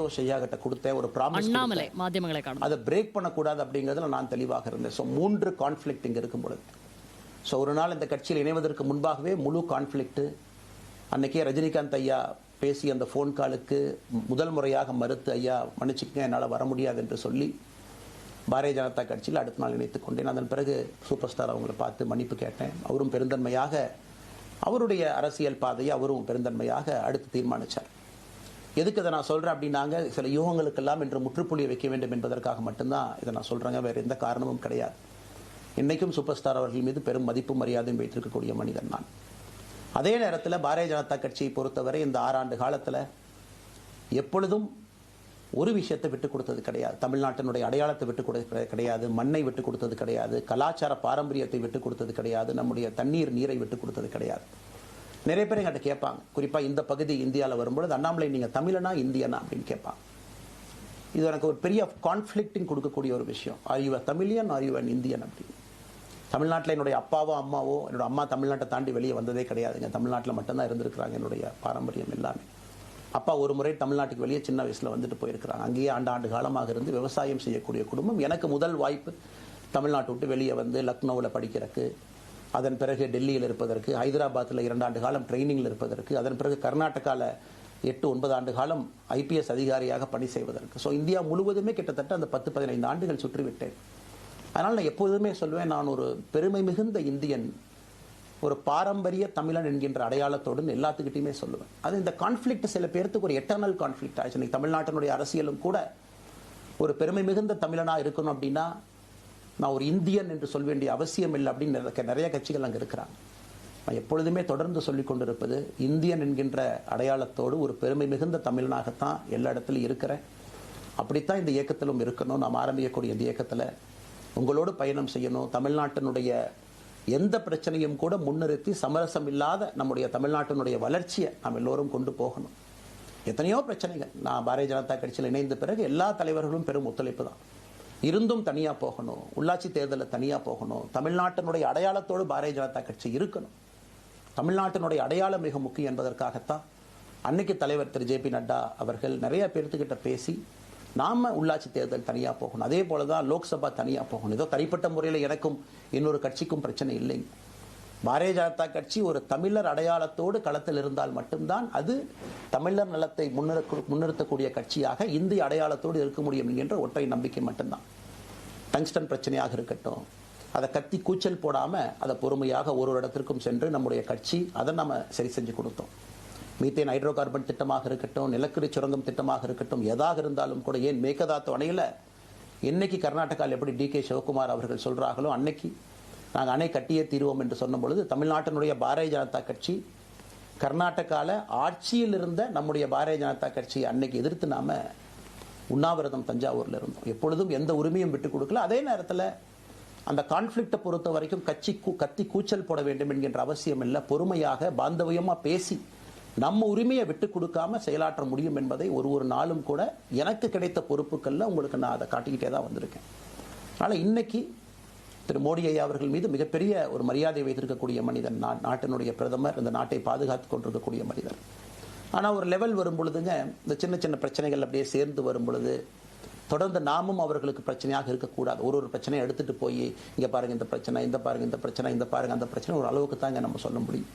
சந்தோஷ் ஐயா கிட்ட கொடுத்தேன், ஒரு ப்ராமிஸ் மாத்தியமங்களை அதை பிரேக் பண்ணக்கூடாது அப்படிங்கிறதுல நான் தெளிவாக இருந்தேன். ஸோ 3 கான்ஃப்ளிக்ட் இங்கே இருக்கும் பொழுது, ஸோ ஒரு நாள் இந்த கட்சியில் இணைவதற்கு முன்பாகவே முழு கான்ஃப்ளிக்ட். அன்னைக்கே ரஜினிகாந்த் ஐயா பேசி அந்த ஃபோன் காலுக்கு முதல் முறையாக மறுத்து, ஐயா மன்னிச்சுக்கங்க என்னால் வர முடியாது என்று சொல்லி பாரதிய ஜனதா கட்சியில் அடுத்த நாள் இணைத்துக் கொண்டேன். அதன் பிறகு சூப்பர் ஸ்டார் அவங்களை பார்த்து மன்னிப்பு கேட்டேன். அவரும் பெருந்தன்மையாக அவருடைய அரசியல் பாதையை அவரும் பெருந்தன்மையாக அடுத்து தீர்மானித்தார். எதுக்கு இதை நான் சொல்கிறேன் அப்படின்னாங்க, சில யூகங்களுக்கெல்லாம் இன்று முற்றுப்புள்ளியை வைக்க வேண்டும் என்பதற்காக மட்டும்தான் இதை நான் சொல்கிறேங்க, வேறு எந்த காரணமும் கிடையாது. இன்றைக்கும் சூப்பர் ஸ்டார் அவர்கள் மீது பெரும் மதிப்பும் மரியாதையும் வைத்திருக்கக்கூடிய மனிதன் நான். அதே நேரத்தில் பாரதிய ஜனதா கட்சியை பொறுத்தவரை இந்த 6 ஆண்டு காலத்தில் எப்பொழுதும் ஒரு விஷயத்தை விட்டுக் கொடுத்தது கிடையாது. தமிழ்நாட்டினுடைய அடையாளத்தை விட்டுக் கொடுத்தது கிடையாது, மண்ணை விட்டுக் கொடுத்தது கிடையாது, கலாச்சார பாரம்பரியத்தை விட்டுக் கொடுத்தது கிடையாது, நம்முடைய நீரை விட்டுக் கொடுத்தது கிடையாது. நிறைய பேர் எங்கிட்ட கேட்பாங்க, குறிப்பாக இந்த பகுதி இந்தியாவில் வரும்பொழுது, அண்ணாமலை நீங்கள் தமிழனா இந்தியனா அப்படின்னு கேட்பாங்க. இது எனக்கு ஒரு பெரிய கான்ஃப்ளிக்டிங் கொடுக்கக்கூடிய ஒரு விஷயம். Are you Tamilian, are you an Indian அப்படின்னு. தமிழ்நாட்டில் என்னுடைய அப்பாவோ அம்மாவோ, என்னோட அம்மா தமிழ்நாட்டை தாண்டி வெளியே வந்ததே கிடையாதுங்க. தமிழ்நாட்டில் மட்டும்தான் இருந்திருக்கிறாங்க. என்னுடைய பாரம்பரியம் எல்லாமே. அப்பா ஒரு முறை தமிழ்நாட்டுக்கு வெளியே சின்ன வயசில் வந்துட்டு போயிருக்கிறாங்க. அங்கேயே ஆண்டு காலமாக இருந்து விவசாயம் செய்யக்கூடிய குடும்பம். எனக்கு முதல் வாய்ப்பு தமிழ்நாட்டை விட்டு வெளியே வந்து லக்னோவில் படிக்கிறதுக்கு, அதன் பிறகு டெல்லியில் இருப்பதற்கு, ஹைதராபாத்தில் 2 ஆண்டு காலம் ட்ரைனிங்கில் இருப்பதற்கு, அதன் பிறகு கர்நாடகாவில் 8-9 ஆண்டு காலம் ஐபிஎஸ் அதிகாரியாக பணி செய்வதற்கு. ஸோ இந்தியா முழுவதுமே கிட்டத்தட்ட அந்த 10-15 ஆண்டுகள் சுற்றிவிட்டேன். அதனால் நான் எப்போதுமே சொல்வேன், நான் ஒரு பெருமை மிகுந்த இந்தியன், ஒரு பாரம்பரிய தமிழன் என்கின்ற அடையாளத்தோடு எல்லாத்துக்கிட்டையுமே சொல்லுவேன். அது இந்த கான்ஃப்ளிக்ட் சில பேருக்கு ஒரு எட்டர்னல் கான்ஃப்ளிக்ட் ஆச்சு. இன்னைக்கு தமிழ்நாட்டினுடைய அரசியலும் கூட ஒரு பெருமை மிகுந்த தமிழனாக இருக்கணும் அப்படின்னா நான் ஒரு இந்தியன் என்று சொல்ல வேண்டிய அவசியம் இல்லை அப்படின்னு நிறைய கட்சிகள் அங்கே இருக்கிறாங்க. நான் எப்பொழுதுமே தொடர்ந்து சொல்லிக் கொண்டிருப்பது, இந்தியன் என்கின்ற அடையாளத்தோடு ஒரு பெருமை மிகுந்த தமிழனாகத்தான் எல்லா இடத்துலையும் இருக்கிறேன். அப்படித்தான் இந்த இயக்கத்திலும் இருக்கணும். நாம் ஆரம்பிக்கக்கூடிய இந்த இயக்கத்தில் உங்களோடு பயணம் செய்யணும். தமிழ்நாட்டினுடைய எந்த பிரச்சனையும் கூட முன்னிறுத்தி சமரசம் இல்லாத நம்முடைய தமிழ்நாட்டினுடைய வளர்ச்சியை நாம் எல்லோரும் கொண்டு போகணும். எத்தனையோ பிரச்சனைகள். நான் பாரதிய ஜனதா கட்சியில் இணைந்த பிறகு எல்லா தலைவர்களும் பெரும் ஒத்துழைப்பு தான். இருந்தும் தனியாக போகணும், உள்ளாட்சி தேர்தலில் தனியாக போகணும், தமிழ்நாட்டினுடைய அடையாளத்தோடு பாரதிய ஜனதா கட்சி இருக்கணும். தமிழ்நாட்டினுடைய அடையாளம் மிக முக்கியம் என்பதற்காகத்தான் அன்னைக்கு தலைவர் திரு ஜே.பி. நட்டா அவர்கள் நிறைய பேர்த்துக்கிட்ட பேசி நாம உள்ளாட்சி தேர்தல் தனியாக போகணும், அதே போல தான் லோக்சபா தனியாக போகணும். ஏதோ தனிப்பட்ட முறையில் எனக்கும் இன்னொரு கட்சிக்கும் பிரச்சனை இல்லைங்க. பாரதிய ஜனதா கட்சி ஒரு தமிழர் அடையாளத்தோடு களத்தில் இருந்தால் மட்டும்தான் அது தமிழர் நலத்தை முன்னிறுத்தக்கூடிய கட்சியாக இந்திய அடையாளத்தோடு இருக்க முடியும் என்கின்ற ஒற்றை நம்பிக்கை மட்டும்தான். டங்ஸ்டன் பிரச்சனையாக இருக்கட்டும், அதை கத்தி கூச்சல் போடாமல் அதை பொறுமையாக ஒரு இடத்திற்கும் சென்று நம்முடைய கட்சி அதை நம்ம சரி செஞ்சு கொடுத்தோம். மீத்தேன் ஹைட்ரோ கார்பன் திட்டமாக இருக்கட்டும், நிலக்கரி சுரங்கம் திட்டமாக இருக்கட்டும், எதாக இருந்தாலும் கூட, ஏன் மேகதாத்து அணையில் இன்னைக்கு கர்நாடகாவில் எப்படி டி.கே. சிவகுமார் அவர்கள் சொல்கிறார்களோ, அன்னைக்கு நாங்கள் அணை கட்டியே தீர்வோம் என்று சொன்ன பொழுது தமிழ்நாட்டினுடைய பாரதிய ஜனதா கட்சி கர்நாடகாவில் ஆட்சியில் இருந்த நம்முடைய பாரதிய ஜனதா கட்சியை அன்னைக்கு எதிர்த்து நாம உண்ணாவிரதம் தஞ்சாவூரில் இருந்தோம். எப்பொழுதும் எந்த உரிமையும் விட்டுக் கொடுக்கல. அதே நேரத்தில் அந்த கான்ஃப்ளிக்டை பொறுத்த வரைக்கும் கத்தி கூச்சல் போட வேண்டும் என்கின்ற அவசியம் இல்லை. பொறுமையாக பாந்தவியமாக பேசி நம்ம உரிமையை விட்டு கொடுக்காம செயலாற்ற முடியும் என்பதை ஒரு நாளும் கூட எனக்கு கிடைத்த பொறுப்புகளில் உங்களுக்கு நான் அதை காட்டிக்கிட்டே தான் வந்திருக்கேன். அதனால் இன்னைக்கு திரு மோடி ஐயா அவர்கள் மீது மிகப்பெரிய ஒரு மரியாதை வைத்திருக்கக்கூடிய மனிதன் நாட்டினுடைய பிரதமர், இந்த நாட்டை பாதுகாத்து கொண்டிருக்கக்கூடிய மனிதர். ஆனால் ஒரு லெவல் வரும் பொழுதுங்க, இந்த சின்ன சின்ன பிரச்சனைகள் அப்படியே சேர்ந்து வரும் பொழுது தொடர்ந்து நாமும் அவர்களுக்கு பிரச்சனையாக இருக்கக்கூடாது. ஒரு பிரச்சனையை எடுத்துட்டு போய் இங்கே பாருங்க இந்த பிரச்சனை, இந்த பாருங்க இந்த பிரச்சனை, இந்த பாருங்க அந்த பிரச்சனை, ஒரு அளவுக்கு தான் இங்கே நம்ம சொல்ல முடியும்.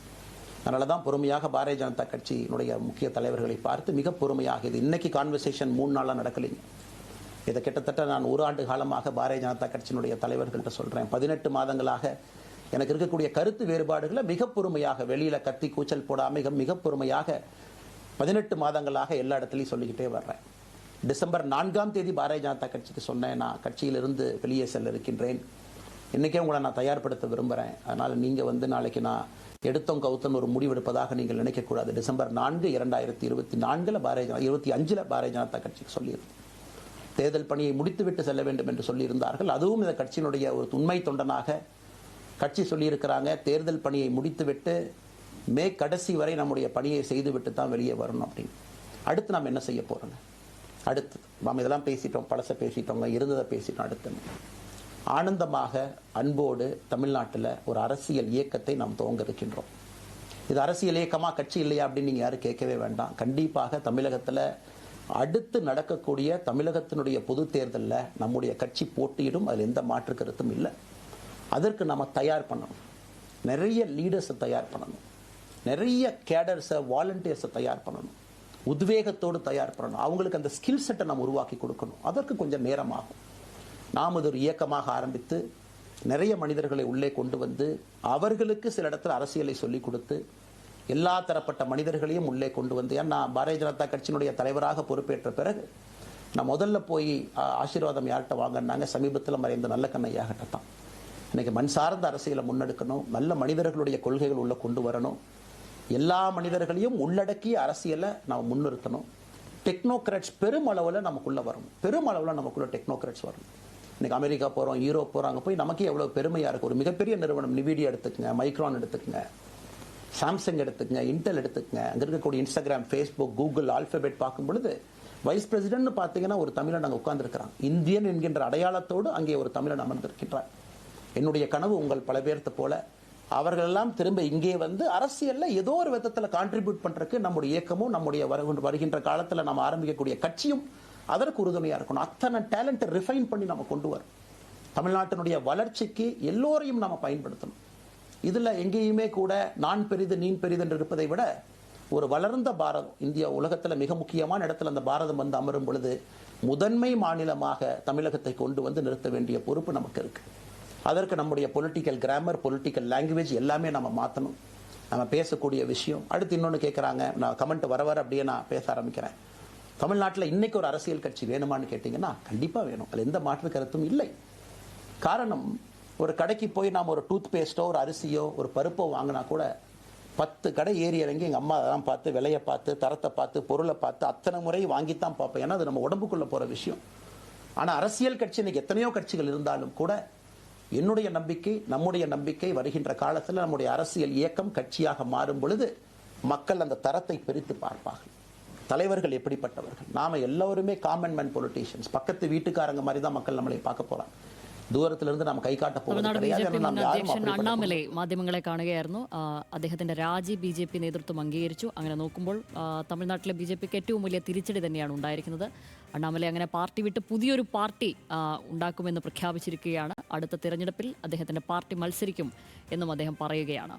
அதனால தான் பொறுமையாக பாரதிய ஜனதா கட்சியினுடைய முக்கிய தலைவர்களை பார்த்து மிக பொறுமையாக, இது இன்னைக்கு கான்வர்சேஷன் 3 நாளாக நடக்கலைங்க. இதை கிட்டத்தட்ட நான் 1 ஆண்டு காலமாக பாரதிய ஜனதா கட்சியினுடைய தலைவர்கள்ட்ட சொல்கிறேன். 18 மாதங்களாக எனக்கு இருக்கக்கூடிய கருத்து வேறுபாடுகளை மிக பொறுமையாக, வெளியில் கத்தி கூச்சல் போடாமல் மிக பொறுமையாக 18 மாதங்களாக எல்லா இடத்துலையும் சொல்லிக்கிட்டே வர்றேன். டிசம்பர் 4ஆம் தேதி பாரதிய ஜனதா கட்சிக்கு சொன்னேன், நான் கட்சியிலிருந்து வெளியே செல்ல இருக்கின்றேன், இன்றைக்கே உங்களை நான் தயார்படுத்த விரும்புகிறேன். அதனால் நீங்கள் நாளைக்கு நான் எடுத்தோம் கவுத்தன் ஒரு முடிவெடுப்பதாக நீங்கள் நினைக்கக்கூடாது. டிசம்பர் 4, 2024 25 பாரதிய ஜனதா கட்சிக்கு சொல்லியிருந்தேன். தேர்தல் பணியை முடித்துவிட்டு செல்ல வேண்டும் என்று சொல்லியிருந்தார்கள். அதுவும் இந்த கட்சியினுடைய ஒரு உண்மை தொண்டனாக கட்சி சொல்லியிருக்கிறாங்க, தேர்தல் பணியை முடித்துவிட்டு மே கடைசி வரை நம்முடைய பணியை செய்துவிட்டு தான் வெளியே வரணும் அப்படின்னு. அடுத்து நாம் என்ன செய்ய போகிறோங்க? அடுத்து நாம் இதெல்லாம் பேசிட்டோம், பழசை பேசிட்டோங்க, இருந்ததை பேசிட்டோம். அடுத்து ஆனந்தமாக அன்போடு தமிழ்நாட்டில் ஒரு அரசியல் இயக்கத்தை நாம் துவங்க இருக்கின்றோம். இது அரசியல் இயக்கமா கட்சி இல்லையா அப்படின்னு நீங்கள் யாரும் கேட்கவே வேண்டாம். கண்டிப்பாக தமிழகத்தில் அடுத்து நடக்கக்கூடிய தமிழகத்தினுடைய பொது தேர்தலில் நம்முடைய கட்சி போட்டியிடும், அதில் எந்த மாற்று கருத்தும் இல்லை. அதற்கு நம்ம தயார் பண்ணணும். நிறைய லீடர்ஸை தயார் பண்ணணும், நிறைய கேடர்ஸை, வாலண்டியர்ஸை தயார் பண்ணணும், உத்வேகத்தோடு தயார் பண்ணணும். அவங்களுக்கு அந்த ஸ்கில் செட்டை நம்ம உருவாக்கி கொடுக்கணும். அதற்கு கொஞ்சம் நேரமாகும். நாம் அது ஒரு இயக்கமாக ஆரம்பித்து நிறைய மனிதர்களை உள்ளே கொண்டு வந்து அவர்களுக்கு சில இடத்துல அரசியலை சொல்லிக் கொடுத்து எல்லா தரப்பட்ட மனிதர்களையும் உள்ளே கொண்டு வந்து, ஏன்னா பாரதிய ஜனதா கட்சியினுடைய தலைவராக பொறுப்பேற்ற பிறகு நான் முதல்ல போய் ஆசீர்வாதம் யார்கிட்ட வாங்கினாங்க, சமீபத்தில் மறைந்த நல்ல கண்ணையாகிட்ட தான். இன்னைக்கு மண் சார்ந்த அரசியலை முன்னெடுக்கணும், நல்ல மனிதர்களுடைய கொள்கைகள் உள்ள கொண்டு வரணும், எல்லா மனிதர்களையும் உள்ளடக்கிய அரசியலை நாம் முன்னிறுத்தணும். டெக்னோக்ராட்ஸ் பெருமளவில் நமக்குள்ள வரணும், பெருமளவில் நமக்குள்ள டெக்னோக்ராட்ஸ் வரணும். இன்னைக்கு அமெரிக்கா போகிறோம், யூரோப் போகிறோம், அங்கே போய் நமக்கே எவ்வளோ பெருமையாக இருக்குது. ஒரு மிகப்பெரிய நிறுவனம் நிவிடியா எடுத்துக்கங்க, மைக்ரான் எடுத்துக்கங்க, சாம்சங் எடுத்துக்கங்க, இன்டெல் எடுத்துக்கங்க, அங்கே இருக்கக்கூடிய இன்ஸ்டாகிராம், ஃபேஸ்புக், கூகுள், ஆல்பபெட் பார்க்கும் பொழுது வைஸ் பிரசிடென்ட்னு பார்த்தீங்கன்னா ஒரு தமிழன் அங்கே உட்கார்ந்துருக்கிறான். இந்தியன் என்கின்ற அடையாளத்தோடு அங்கே ஒரு தமிழன் அமர்ந்திருக்கின்றார். என்னுடைய கனவு உங்கள் பல பேர்த்த போல அவர்கள் எல்லாம் திரும்ப இங்கே வந்து அரசியலில் ஏதோ ஒரு விதத்தில் கான்ட்ரிபியூட் பண்ணுறதுக்கு நம்முடைய இயக்கமும் நம்முடைய வருகின்ற காலத்தில் நம்ம ஆரம்பிக்கக்கூடிய கட்சியும் அதற்கு உறுதுணையாக இருக்கணும். அத்தனை டேலண்ட்டை ரிஃபைன் பண்ணி நம்ம கொண்டு வரோம். தமிழ்நாட்டினுடைய வளர்ச்சிக்கு எல்லோரையும் நம்ம பயன்படுத்தணும். இதில் எங்கேயுமே கூட நான் பெரிது நீன் பெரிது என்று இருப்பதை விட ஒரு வளர்ந்த பாரதம், இந்தியா உலகத்தில் மிக முக்கியமான இடத்துல அந்த பாரதம் வந்து அமரும் பொழுது முதன்மை மாநிலமாக தமிழகத்தை கொண்டு வந்து நிறுத்த வேண்டிய பொறுப்பு நமக்கு இருக்கு. அதற்கு நம்முடைய பொலிட்டிக்கல் கிராமர், பொலிட்டிக்கல் லாங்குவேஜ் எல்லாமே நம்ம மாற்றணும். நம்ம பேசக்கூடிய விஷயம். அடுத்து இன்னொன்று கேட்குறாங்க, நான் கமெண்ட் வர அப்படியே நான் பேச ஆரம்பிக்கிறேன். தமிழ்நாட்டில் இன்னைக்கு ஒரு அரசியல் கட்சி வேணுமான்னு கேட்டிங்கன்னா கண்டிப்பாக வேணும், அது எந்த மாற்று கருத்தும் இல்லை. காரணம், ஒரு கடைக்கு போய் நாம் ஒரு டூத் பேஸ்ட்டோ, ஒரு அரிசியோ, ஒரு பருப்போ வாங்கினா கூட 10 கடை ஏறி இறங்கி எங்கள் அம்மா அதெல்லாம் பார்த்து, விலையை பார்த்து, தரத்தை பார்த்து, பொருளை பார்த்து அத்தனை முறை வாங்கித்தான் பார்ப்பேன். ஏன்னா அது நம்ம உடம்புக்குள்ளே போகிற விஷயம். ஆனால் அரசியல் கட்சி இன்னைக்கு எத்தனையோ கட்சிகள் இருந்தாலும் கூட என்னுடைய நம்பிக்கை, நம்முடைய நம்பிக்கை, வருகின்ற காலத்தில் நம்முடைய அரசியல் இயக்கம் கட்சியாக மாறும் பொழுது மக்கள் அந்த தரத்தை பிரித்து பார்ப்பார்கள். தலைவர்கள் எப்படிப்பட்டவர்கள், நாம எல்லோருமே காமன் மேன் பொலிட்டீஷியன்ஸ், பக்கத்து வீட்டுக்காரங்க மாதிரி தான் மக்கள் நம்மளை பார்க்க போறாங்க. ദൂരത്തിലിருந்து നാം കൈകാട്ട പോകുന്നത്. അണ്ണാമലൈ മാധ്യമങ്ങളെ കാണുകയായിരുന്നു. അദ്ദേഹത്തിന്റെ രാജി BJP നേതൃത്വം അംഗീകരിച്ചു. അങ്ങനെ നോക്കുമ്പോൾ തമിഴ്നാട്ടിലെ BJPക്ക് ഏറ്റവും വലിയ തിരിച്ചടി തന്നെയാണ് ഉണ്ടായിരിക്കുന്നത്. അണ്ണാമലൈ അങ്ങനെ പാർട്ടി വിട്ട് പുതിയൊരു പാർട്ടി ഉണ്ടാക്കുമെന്ന് പ്രഖ്യാപിച്ചിരിക്കുകയാണ്. അടുത്ത തിരഞ്ഞെടുപ്പിൽ അദ്ദേഹത്തിന്റെ പാർട്ടി മത്സരിക്കും എന്നും അദ്ദേഹം പറയുകയാണ്.